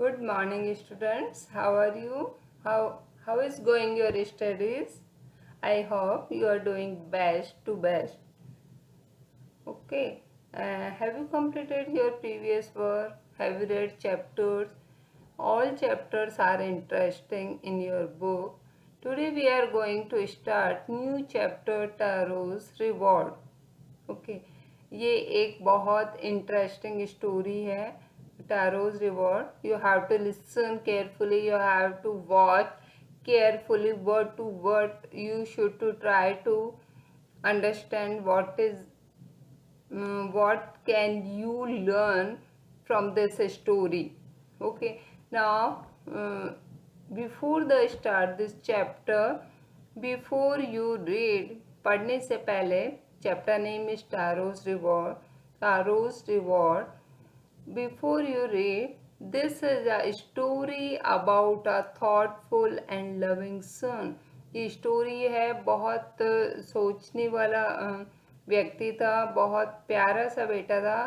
Good morning, students. How are you? How is going your studies? I hope you are doing best to best. Okay. Have you completed your previous work? Have you read chapters? All chapters are interesting in your book. Today we are going to start new chapter Tarot's Reward. Okay ये एक बहुत interesting story है Taro's reward. You have to listen carefully, you have to watch carefully word to word. You should to try to understand what can you learn from this story. Okay, now before the start this chapter, before you read, पढ़ने से पहले, chapter name is Tarot's Reward. Tarot's Reward. Before you read, this is a story about a thoughtful and loving son. ये story है, बहुत सोचने वाला व्यक्ति था, बहुत प्यारा सा बेटा था.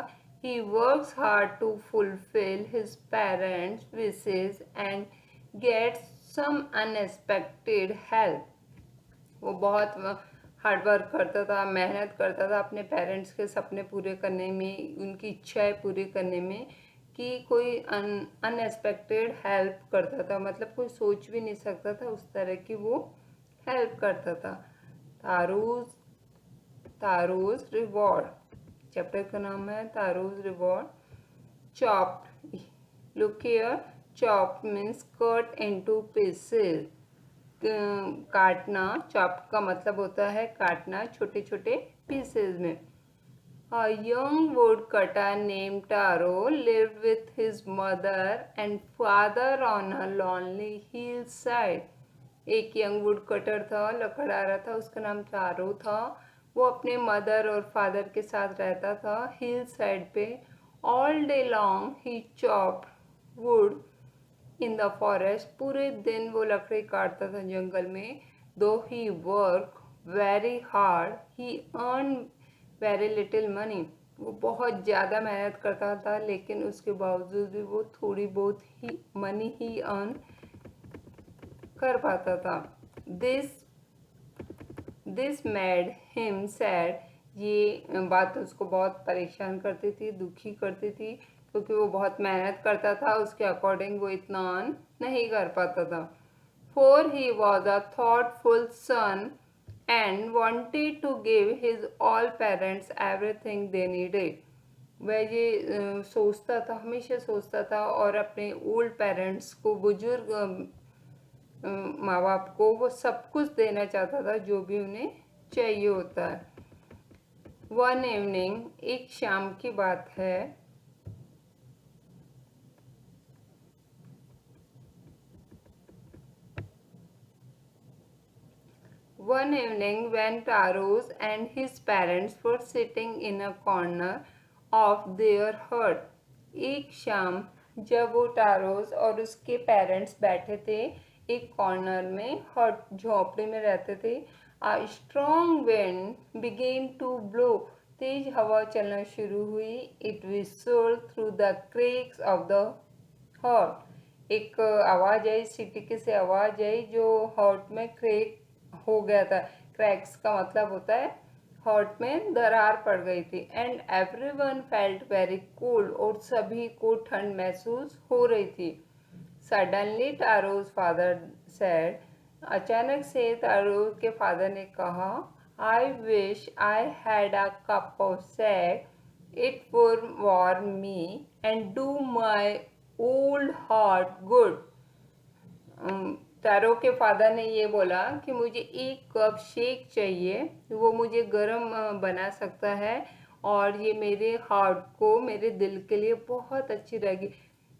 He works hard to fulfill his parents' wishes and gets some unexpected help. वो बहुत हार्ड वर्क करता था, मेहनत करता था अपने पेरेंट्स के सपने पूरे करने में, उनकी इच्छाएं पूरी करने में, कि कोई अनएक्सपेक्टेड हेल्प करता था. मतलब कोई सोच भी नहीं सकता था उस तरह की वो हेल्प करता था. तारोज रिवॉर्ड. चैप्टर का नाम है Taro's reward. Chopped. Look here. Chopped means cut into pieces. काटना. चॉप्ड का मतलब होता है काटना छोटे छोटे पीसेस में. A young woodcutter named Taro lived with his mother and father on a lonely hillside. एक यंग वुड कटर था, लकड़हारा था, उसका नाम तारो था. वो अपने मदर और फादर के साथ रहता था हिल साइड पे. All day long he chopped would in the forest. पूरे दिन वो लकड़ी काटता था जंगल में. दो ही वर्क वेरी हार्ड, ही अर्न वेरी लिटिल मनी. वो बहुत ज़्यादा मेहनत करता था, लेकिन उसके बावजूद भी वो थोड़ी बहुत ही मनी ही अर्न कर पाता था. This made him sad. ये बात उसको बहुत परेशान करती थी, दुखी करती थी, क्योंकि वो बहुत मेहनत करता था, उसके अकॉर्डिंग वो इतना अर्न नहीं कर पाता था. For he was a thoughtful son and wanted to give his all parents everything they needed. वह ये सोचता था, हमेशा सोचता था, और अपने ओल्ड पेरेंट्स को, बुजुर्ग माँ बाप को वो सब कुछ देना चाहता था जो भी उन्हें चाहिए होता है. One evening. एक शाम की बात है. One evening when Taros and his parents were sitting in a corner of their hut. एक शाम जब वो टारोस और उसके पेरेंट्स बैठे थे एक कॉर्नर में, हट झोपड़ी में रहते थे. A strong wind began to blow. तेज हवा चलना शुरू हुई. It whistled through the cracks of the hut. एक आवाज़ आई, सीटी से आवाज़ आई जो हट में क्रेक हो गया था. क्रैक्स का मतलब होता है हर्ट में दरार पड़ गई थी. And everyone felt very cold. और सभी को ठंड महसूस हो रही थी. Suddenly Taro's father said. अचानक से तारो के फादर ने कहा, I wish I had a cup of sake. It would warm me and do my old heart good. Taro के फादर ने ये बोला कि मुझे एक कप शेक चाहिए, वो मुझे गर्म बना सकता है, और ये मेरे हार्ट को, मेरे दिल के लिए बहुत अच्छी रहेगी.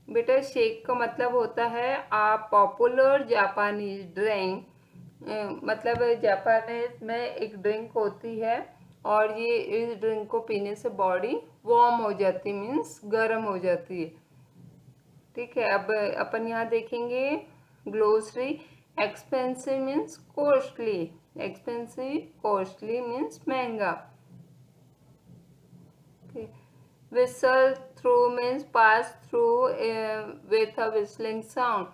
बेटा, शेक का मतलब होता है आ पॉपुलर जापानीज ड्रिंक. मतलब जापानीज में एक ड्रिंक होती है, और ये इस ड्रिंक को पीने से बॉडी वार्म हो जाती, मीन्स गर्म हो जाती है. ठीक है, अब अपन यहाँ देखेंगे glossary. Expensive means costly. Expensive, costly means महंगा. Whistle through means pass through with a whistling sound.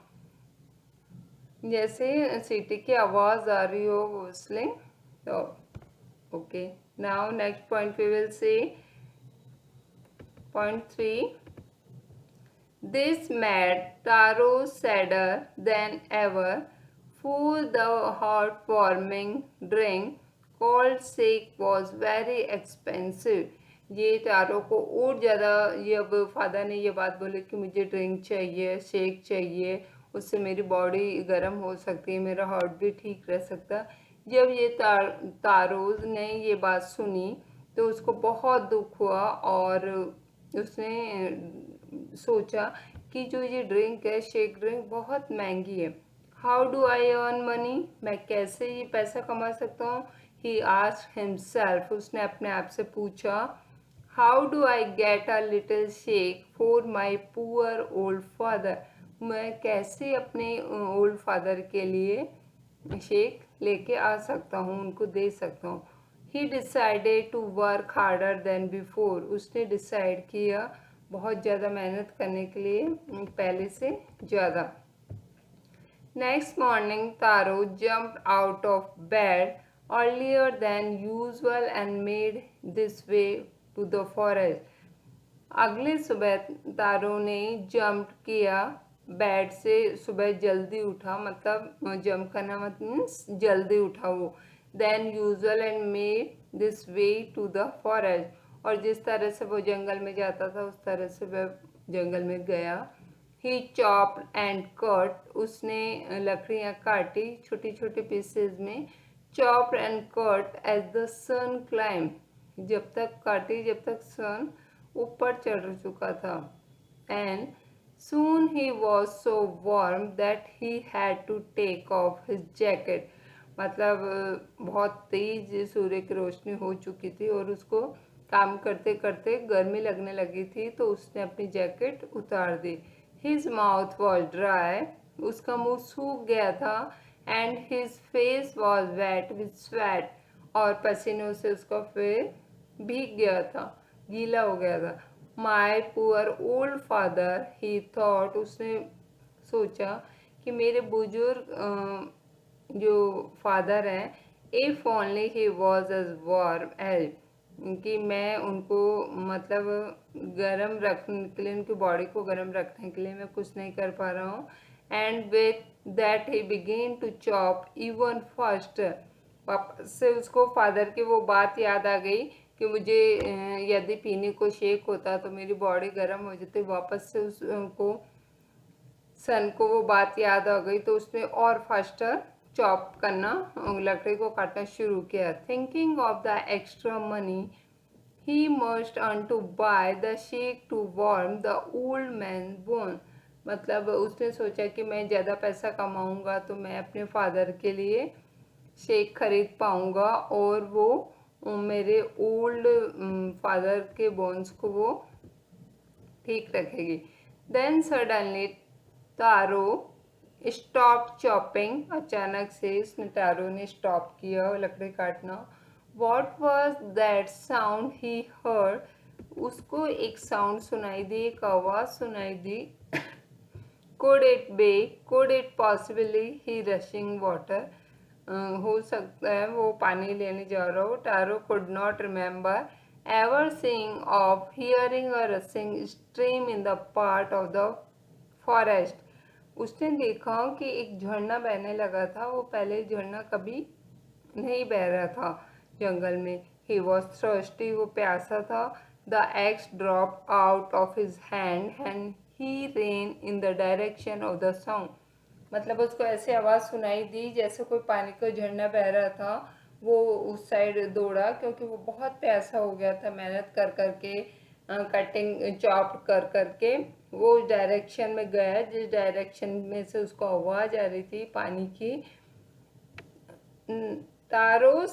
जैसे सीटी की आवाज आ रही हो whistling. तो okay. Now next point we will see. Point 3. This made Taro sadder than ever, for the heartwarming drink called shake was very expensive. ये तारो को और ज़्यादा, ये अब फादर ने ये बात बोली कि मुझे ड्रिंक चाहिए, शेक चाहिए, उससे मेरी बॉडी गर्म हो सकती है, मेरा हार्ट भी ठीक रह सकता. जब ये तारोज ने ये बात सुनी तो उसको बहुत दुख हुआ और उसने सोचा कि जो ये ड्रिंक है, शेक ड्रिंक, बहुत महंगी है. How do I earn money, मैं कैसे ये पैसा कमा सकता हूँ. ही आस्क्ड हिमसेल्फ, उसने अपने आप से पूछा. How do I get a little shake for my poor old father, मैं कैसे अपने ओल्ड फादर के लिए शेक लेके आ सकता हूँ, उनको दे सकता हूँ. He decided to work harder than before, उसने डिसाइड किया बहुत ज़्यादा मेहनत करने के लिए पहले से ज़्यादा. Next morning, Taro jumped out of bed earlier than usual and made this way to the forest. अगले सुबह तारो ने जंप किया, बेड से सुबह जल्दी उठा, मतलब जंप करना मतलब जल्दी उठा वो. Then usual and made this way to the forest, और जिस तरह से वो जंगल में जाता था उस तरह से वह जंगल में गया. ही चॉप्ड एंड कट, उसने लकड़ियाँ काटी छोटी छोटी पीसेज में. Chopped and cut as the sun climb, जब तक काटी जब तक सन ऊपर चढ़ चुका था. And soon he was so warm that he had to take off his jacket, मतलब बहुत तेज सूर्य की रोशनी हो चुकी थी और उसको काम करते करते गर्मी लगने लगी थी, तो उसने अपनी जैकेट उतार दी. His mouth was dry, उसका मुंह सूख गया था. And his face was wet with sweat, और पसीनों से उसका फेस भीग गया था, गीला हो गया था. My poor old father, he thought, उसने सोचा कि मेरे बुजुर्ग जो फादर हैं, if only he was as warm as, कि मैं उनको मतलब गर्म रखने के लिए, उनकी बॉडी को गर्म रखने के लिए मैं कुछ नहीं कर पा रहा हूँ. And with that he began to chop even first, वापस से उसको फादर की वो बात याद आ गई कि मुझे यदि पीने को शेक होता तो मेरी बॉडी गर्म हो जाती. वापस से उसको सन को वो बात याद आ गई, तो उसने और फास्टर चॉप करना, लकड़ी को काटना शुरू किया. Thinking of the extra money he must earn to buy the shake to warm the old man bone, मतलब उसने सोचा कि मैं ज़्यादा पैसा कमाऊंगा तो मैं अपने फादर के लिए शेक खरीद पाऊंगा और वो मेरे ओल्ड फादर के बोन्स को वो ठीक रखेगी. Then suddenly Taro stop chopping, अचानक से इसने तारो ने स्टॉप किया लकड़ी काटना. What was that sound he heard, उसको एक साउंड सुनाई दी, एक आवाज़ सुनाई दी. Could it be, could it possibly be rushing water, हो सकता है वो पानी लेने जा रहा हो. Taro could not remember ever seeing of hearing a rushing stream in the part of the forest, उसने देखा कि एक झरना बहने लगा था, वो पहले झरना कभी नहीं बह रहा था जंगल में. ही वॉज थर्स्टी, वो प्यासा था. The x drop out of his hand and he rain in the direction of the sound, मतलब उसको ऐसे आवाज़ सुनाई दी जैसे कोई पानी का झरना बह रहा था. वो उस साइड दौड़ा क्योंकि वो बहुत प्यासा हो गया था मेहनत कर करके, कटिंग चॉप कर करके. वो उस डायरेक्शन में गया जिस डायरेक्शन में से उसको आवाज़ आ रही थी पानी की. Taro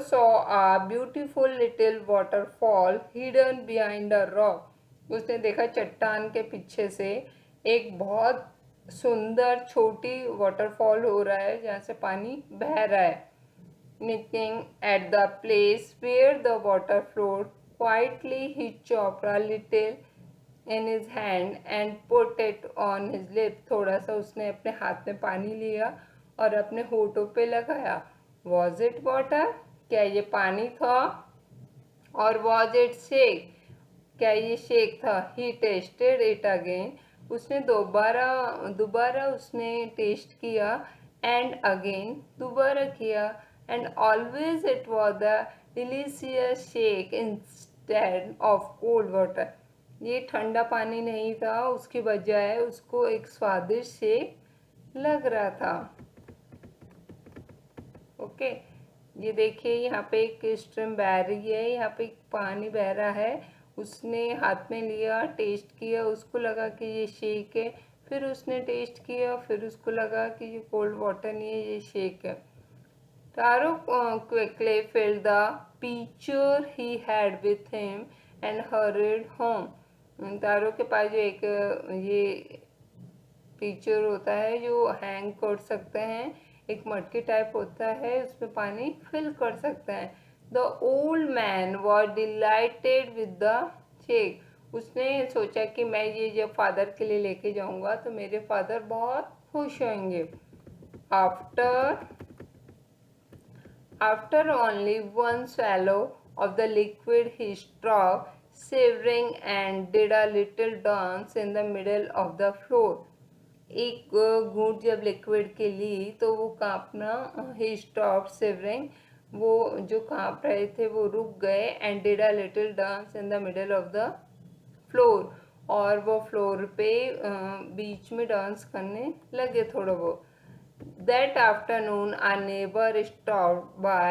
saw a beautiful little waterfall hidden behind a rock, उसने देखा चट्टान के पीछे से एक बहुत सुंदर छोटी वाटरफॉल हो रहा है जहाँ से पानी बह रहा है. Nicking at the place where the water flowed Quietly he chopped a little in his hand and put it on his lip. थोड़ा सा उसने अपने हाथ में पानी लिया और अपने होठों पे लगाया. Was it water? क्या ये पानी था? और was it shake? क्या ये शेक था? He tasted it again. उसने दोबारा उसने टेस्ट किया. And again दोबारा किया. And always it was a delicious shake instead of cold water. ये ठंडा पानी नहीं था, उसकी बजाय उसको एक स्वादिष्ट शेक लग रहा था. ओके, ये देखिए यहाँ पे एक स्ट्रीम बह रही है, यहाँ पे पानी बह रहा है. उसने हाथ में लिया, टेस्ट किया, उसको लगा कि ये शेक है. फिर उसने टेस्ट किया, फिर उसको लगा कि ये कोल्ड वाटर नहीं है, ये शेक है. Taro quickly filled the pitcher he had with him and hurried home. तारो के पास जो एक ये पिक्चर होता है जो हैंग कर सकते हैं, एक मटकी टाइप होता है, उसमें पानी फिल कर सकते हैं. The old man was dilated with the shake. उसने सोचा कि मैं ये जब फादर के लिए लेके जाऊंगा तो मेरे फादर बहुत खुश होंगे. After only one swallow of the liquid he stopped, shivering and did a little dance in the middle of the floor. एक घूंट जब लिक्विड के ली तो वो कांपना, he stopped shivering, वो जो कांप रहे थे वो रुक गए. And did a little dance in the middle of the floor, और वो फ्लोर पे बीच में डांस करने लगे थोड़ा बहुत. That afternoon a neighbor stopped by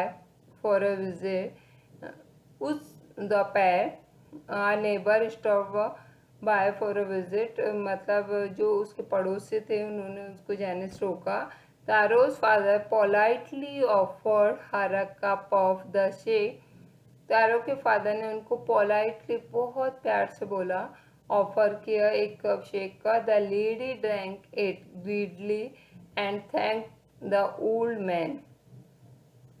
for a visit. उस दोपहर a neighbor stopped by for a visit, मतलब जो उसके पड़ोसी थे उन्होंने उसको जाने से रोका. Taro's father politely offered her a cup of the shake. तारो के फादर ने उनको पोलाइटली बहुत प्यार से बोला, ऑफर किया एक कप शेक का. The lady drank it greedily and thank the old man.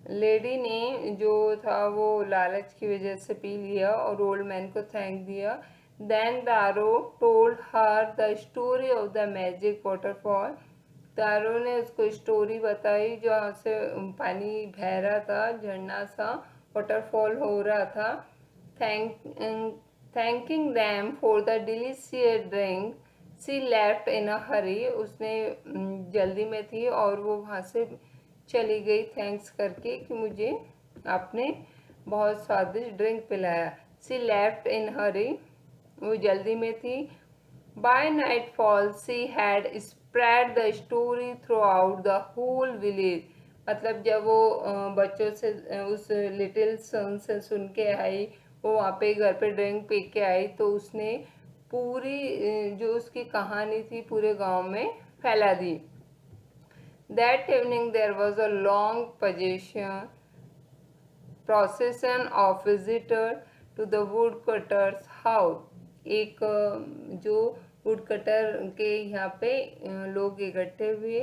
Lady ने जो था वो लालच की वजह से पी लिया और ओल्ड मैन को थैंक दिया. Then Taro told her the story of the magic waterfall. Taro ने उसको स्टोरी बताई जहाँ से पानी बह रहा था, झरना सा वाटरफॉल हो रहा था. Thanking them for the delicious drink she left in a hurry. उसने जल्दी में थी और वो वहाँ से चली गई थैंक्स करके कि मुझे आपने बहुत स्वादिष्ट ड्रिंक पिलाया. सी लेफ्ट इन हरी, वो जल्दी में थी. By nightfall she had spread the story throughout the whole village. मतलब जब वो बच्चों से उस लिटिल सन से सुन के आई, वो वहाँ पे घर पे ड्रिंक पी के आई, तो उसने पूरी जो उसकी कहानी थी पूरे गांव में फैला दी. That evening there was a long procession of visitors to the woodcutter's house. एक जो वुडकटर के यहाँ पे लोग इकट्ठे हुए.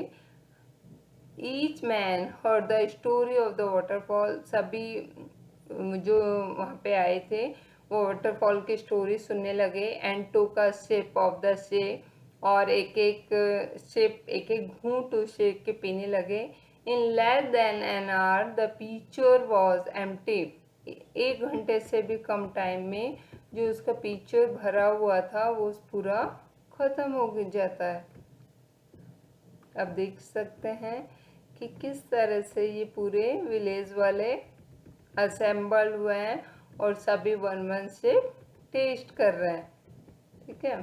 Each man heard the story of the waterfall. सभी जो वहाँ पे आए थे वो वाटरफॉल की स्टोरी सुनने लगे. And took a sip of the shake, और एक एक घूंट उस शेक के पीने लगे. In less than an hour the pitcher was empty. 1 घंटे से भी कम टाइम में जो उसका पिक्चर भरा हुआ था वो पूरा खत्म हो जाता है. अब देख सकते हैं कि किस तरह से ये पूरे विलेज वाले असेंबल हुए हैं और सभी वन से टेस्ट कर रहे हैं. ठीक है.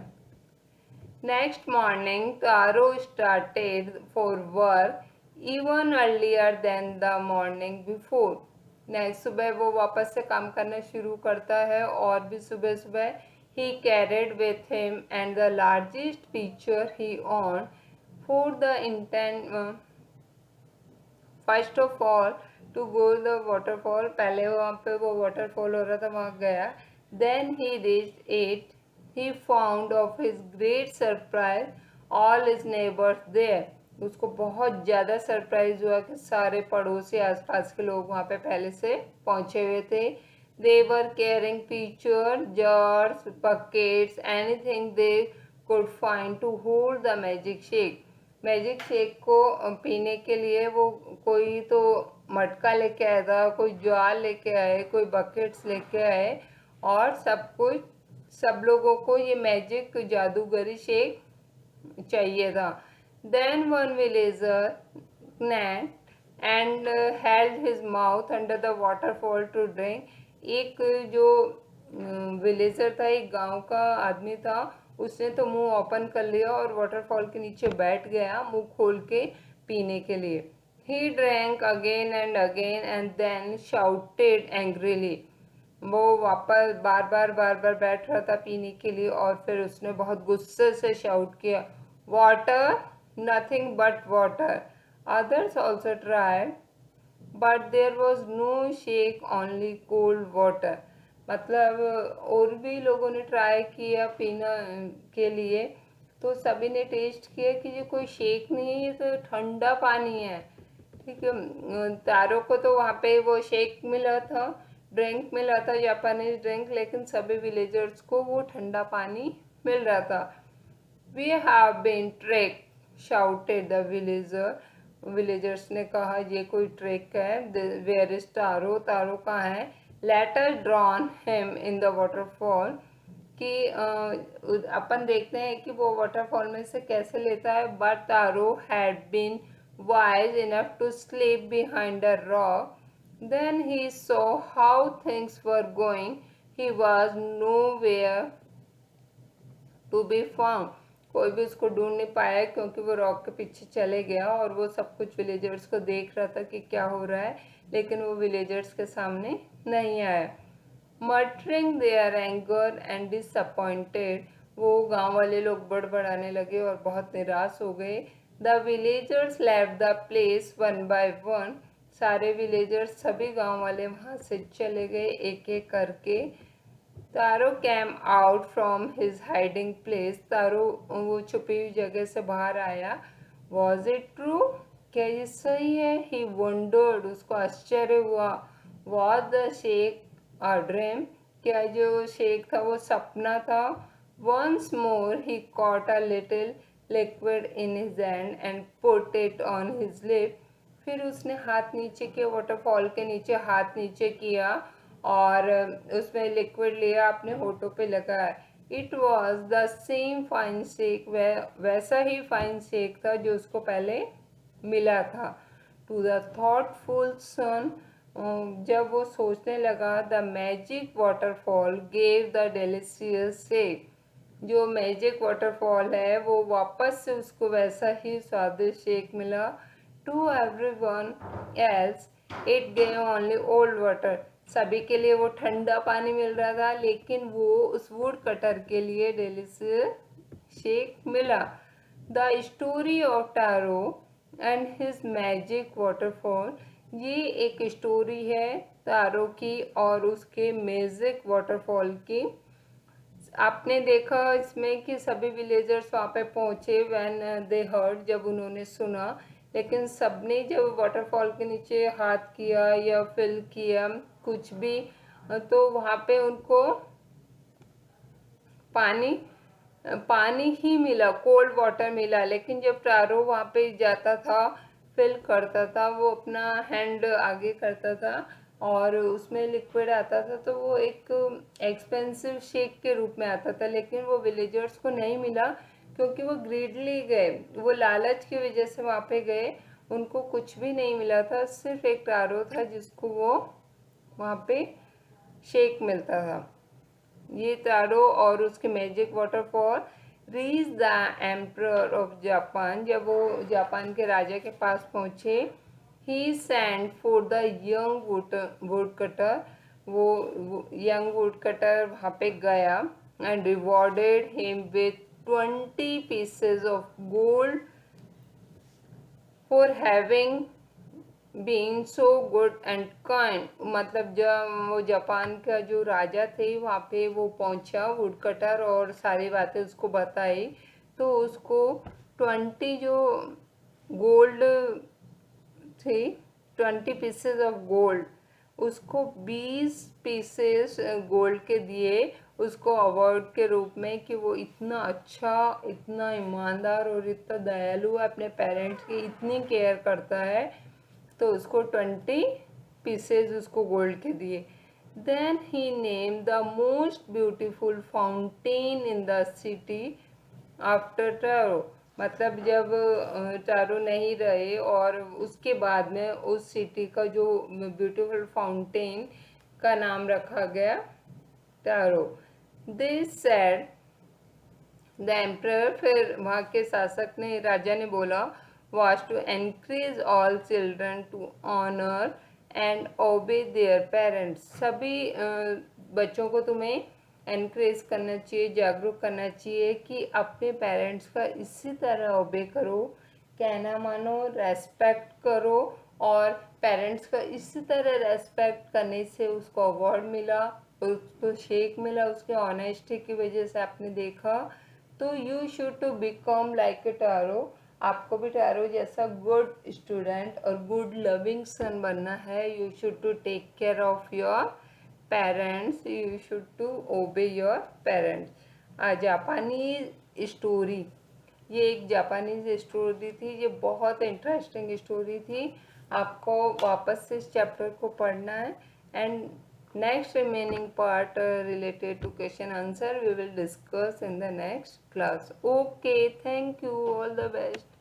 Next morning Taro started for work even earlier than the morning before. Next सुबह वो वापस से काम करना शुरू करता है और भी सुबह सुबह. He carried with him and the largest picture he on for the intent first of all to go the waterfall. पहले वहाँ पे वो वाटरफॉल हो रहा था, वहाँ गया. Then he reached it. He found of his great surprise all his neighbours there. उसको बहुत ज़्यादा सरप्राइज हुआ कि सारे पड़ोसी आसपास के लोग वहाँ पे पहले से पहुँचे हुए थे. They were carrying pitchers, jars, buckets, anything they could find to hold the magic shake. Magic shake को पीने के लिए वो कोई तो मटका लेके आया था, कोई जार लेके आए, कोई बकेट्स लेके आए, और सब लोगों को ये मैजिक जादूगरी शेक चाहिए था. Then one villager napped and held his mouth under the waterfall to drink. एक जो विलेजर था, एक गांव का आदमी था, उसने तो मुंह ओपन कर लिया और वाटरफॉल के नीचे बैठ गया मुंह खोल के पीने के लिए. He drank again and again and then shouted angrily. वो वापस बार बार बैठ रहा था पीने के लिए, और फिर उसने बहुत गुस्से से शाउट किया, water, nothing but water. Others also tried, but there was no shake, only cold water. मतलब और भी लोगों ने ट्राई किया पीना के लिए, तो सभी ने टेस्ट किया कि ये कोई शेक नहीं है, ये तो ठंडा पानी है. ठीक है, तारों को तो वहाँ पे वो शेक मिला था, ड्रिंक मिला था, जापानीज ड्रिंक, लेकिन सभी विलेजर्स को वो ठंडा पानी मिल रहा था. We have been tricked, shouted the villager. Villagers ने कहा ये कोई ट्रिक है. Where is तारो, तारो कहाँ है? Let us drown him in the waterfall. कि अपन देखते हैं कि वो वाटरफॉल में से कैसे लेता है. But taro had been wise enough to slip behind a rock. Then he saw how things were going. He was nowhere to be found. कोई भी उसको ढूंढ नहीं पाया क्योंकि वो रॉक के पीछे चले गया, और वो सब कुछ विलेजर्स को देख रहा था कि क्या हो रहा है, लेकिन वो विलेजर्स के सामने नहीं आया. Muttering their anger and disappointed, वो गांव वाले लोग बड़बड़ाने लगे और बहुत निराश हो गए. The villagers left the place one by one. सारे विलेजर्स, सभी गांव वाले वहाँ से चले गए एक एक करके. Taro came out from his hiding place. Taro वो छुपी हुई जगह से बाहर आया. वॉज इट ट्रू, क्या ये सही है? ही वंडर्ड, उसको आश्चर्य हुआ. Was the shake a dream, क्या जो शेक था वो सपना था? Once more he caught a little liquid in his hand and put it on his lip. फिर उसने हाथ नीचे किया, वाटरफॉल के नीचे हाथ नीचे किया और उसमें लिक्विड लिया, अपने होठों पे लगाया. It was the same fine shake, वैसा ही फाइन शेक था जो उसको पहले मिला था. टू द थॉटफुल सन, जब वो सोचने लगा, the magic waterfall gave the delicious shake. जो मैजिक वाटरफॉल है वो वापस से उसको वैसा ही स्वादिष्ट शेक मिला. To everyone else it gave only old water. सभी के लिए वो ठंडा पानी मिल रहा था, लेकिन वो उस वुड कटर के लिए डेलिशियस शेक मिला. The story of Taro and his magic waterfall, ये एक स्टोरी है तारो की और उसके मैजिक वाटरफॉल की. आपने देखा इसमें कि सभी विलेजर्स वहाँ पे पहुँचे व्हेन दे हर्ड, जब उन्होंने सुना, लेकिन सबने जब वाटरफॉल के नीचे हाथ किया या फिल किया कुछ भी, तो वहाँ पे उनको पानी ही मिला, कोल्ड वाटर मिला. लेकिन जब टारो वहाँ पे जाता था, फिल करता था, वो अपना हैंड आगे करता था और उसमें लिक्विड आता था, तो वो एक एक्सपेंसिव शेक के रूप में आता था. लेकिन वो विलेजर्स को नहीं मिला क्योंकि वो ग्रीडली गए, वो लालच की वजह से वहाँ पे गए. उनको कुछ भी नहीं मिला था, सिर्फ एक टारो था जिसको वो वहाँ पे शेक मिलता था. ये तारो और उसके magic waterfall reach the emperor of Japan. जब वो जापान के राजा के पास पहुँचे, he send for the young woodcutter. वो यंग वुड कटर वहाँ पे गया and rewarded him with 20 pieces of gold for having being so good and kind. मतलब जब वो जापान का जो राजा थे वहाँ पे वो पहुँचा वुड कटर और सारी बातें उसको बताई, तो उसको 20 जो गोल्ड थे, 20 पीसेस ऑफ गोल्ड उसको 20 पीसेस गोल्ड के दिए उसको अवार्ड के रूप में कि वो इतना अच्छा, इतना ईमानदार और इतना दयालु अपने पेरेंट्स की इतनी केयर करता है, तो उसको 20 पीसेस उसको गोल्ड के दिए। Then he name the most beautiful fountain in the city after Taro. मतलब जब टारो नहीं रहे और उसके बाद में उस सिटी का जो ब्यूटीफुल फाउंटेन का नाम रखा गया Taro. This said the emperor, फिर वहाँ के शासक ने, राजा ने बोला, was to encourage all children to honour and obey their parents. सभी बच्चों को तुम्हें एनकरेज करना चाहिए, जागरूक करना चाहिए कि अपने पेरेंट्स का इसी तरह ओबे करो, कहना मानो, रेस्पेक्ट करो। और पेरेंट्स का इसी तरह रेस्पेक्ट करने से उसको अवार्ड मिला, उसको शेक मिला उसके ऑनेस्टी की वजह से, आपने देखा। तो you should to become like a Taro. आपको भी टारो जैसा गुड स्टूडेंट और गुड लविंग सन बनना है। You should to take care of your parents, you should to obey your parents. जापानी स्टोरी, ये एक जापानीज स्टोरी थी, ये बहुत इंटरेस्टिंग स्टोरी थी। आपको वापस से इस चैप्टर को पढ़ना है and next remaining part related to question answer we will discuss in the next class. Okay, thank you, all the best.